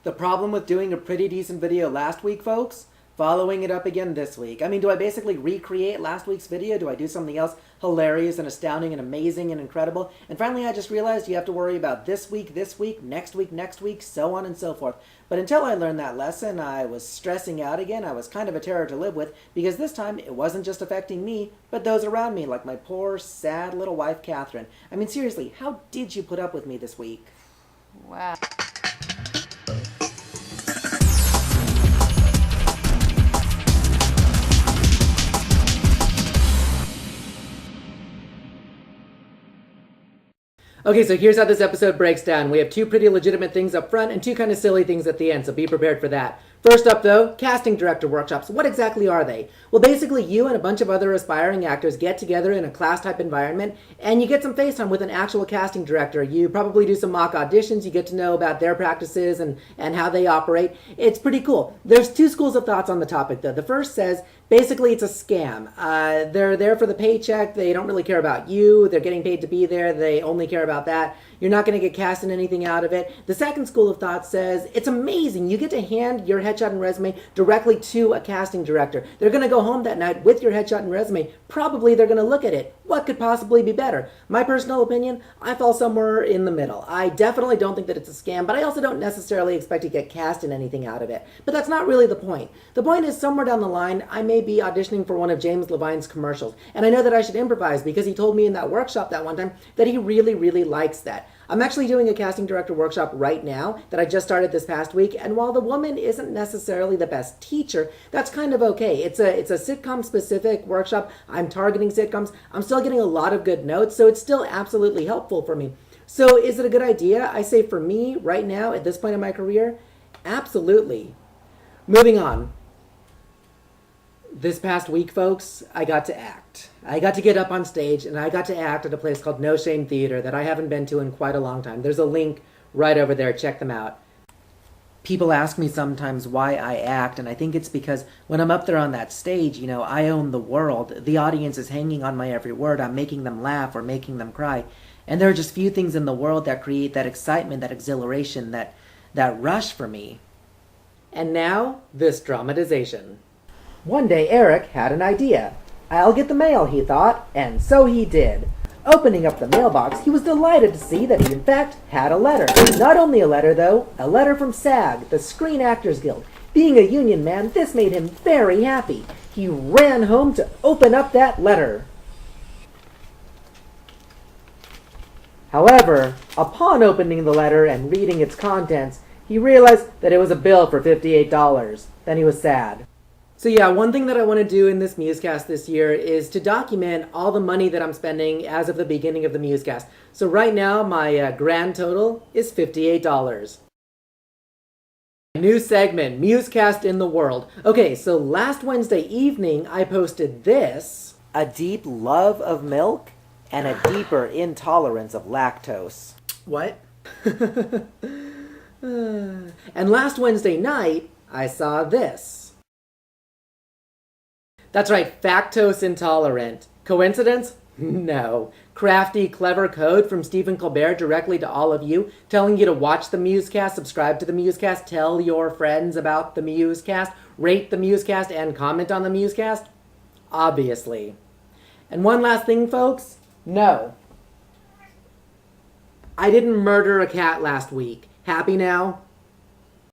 The problem with doing a pretty decent video last week, folks, following it up again this week. I mean, do I basically recreate last week's video? Do I do something else hilarious and astounding and amazing and incredible? And finally, I just realized you have to worry about this week, next week, so on and so forth. But until I learned that lesson, I was stressing out again. I was kind of a terror to live with, because this time it wasn't just affecting me, but those around me, like my poor, sad little wife, Catherine. I mean, seriously, how did you put up with me this week? Wow. Okay, so here's how this episode breaks down. We have two pretty legitimate things up front and two kind of silly things at the end, so be prepared for that. First up, though, casting director workshops. What exactly are they? Well, basically, you and a bunch of other aspiring actors get together in a class-type environment, and you get some face time with an actual casting director. You probably do some mock auditions. You get to know about their practices and how they operate. It's pretty cool. There's two schools of thoughts on the topic, though. The first says, basically, it's a scam. They're there for the paycheck. They don't really care about you. They're getting paid to be there. They only care about that. You're not going to get cast in anything out of it. The second school of thought says, it's amazing. You get to hand your headshot and resume directly to a casting director. They're going to go home that night with your headshot and resume. Probably they're going to look at it. What could possibly be better? My personal opinion, I fall somewhere in the middle. I definitely don't think that it's a scam, but I also don't necessarily expect to get cast in anything out of it. But that's not really the point. The point is, somewhere down the line, I may be auditioning for one of James Levine's commercials. And I know that I should improvise because he told me in that workshop that one time that he really, really likes that. I'm actually doing a casting director workshop right now that I just started this past week, and while the woman isn't necessarily the best teacher, that's kind of okay. It's a sitcom-specific workshop. I'm targeting sitcoms. I'm still getting a lot of good notes, so it's still absolutely helpful for me. So is it a good idea? I say for me, right now, at this point in my career, absolutely. Moving on. This past week, folks, I got to act. I got to get up on stage, and I got to act at a place called No Shame Theater that I haven't been to in quite a long time. There's a link right over there. Check them out. People ask me sometimes why I act, and I think it's because when I'm up there on that stage, you know, I own the world. The audience is hanging on my every word. I'm making them laugh or making them cry. And there are just few things in the world that create that excitement, that exhilaration, that rush for me. And now, this dramatization. One day, Eric had an idea. I'll get the mail, he thought, and so he did. Opening up the mailbox, he was delighted to see that he in fact had a letter. Not only a letter, though, a letter from S.A.G, the Screen Actors Guild. Being a union man, this made him very happy. He ran home to open up that letter. However, upon opening the letter and reading its contents, he realized that it was a bill for $58. Then he was sad. So yeah, one thing that I want to do in this Musecast this year is to document all the money that I'm spending as of the beginning of the Musecast. So right now, my grand total is $58. New segment, Musecast in the World. Okay, so last Wednesday evening, I posted this. A deep love of milk and a deeper intolerance of lactose. What? And last Wednesday night, I saw this. That's right, lactose intolerant. Coincidence? No. Crafty, clever code from Stephen Colbert directly to all of you, telling you to watch the Musecast, subscribe to the Musecast, tell your friends about the Musecast, rate the Musecast, and comment on the Musecast? Obviously. And one last thing, folks. No. I didn't murder a cat last week. Happy now?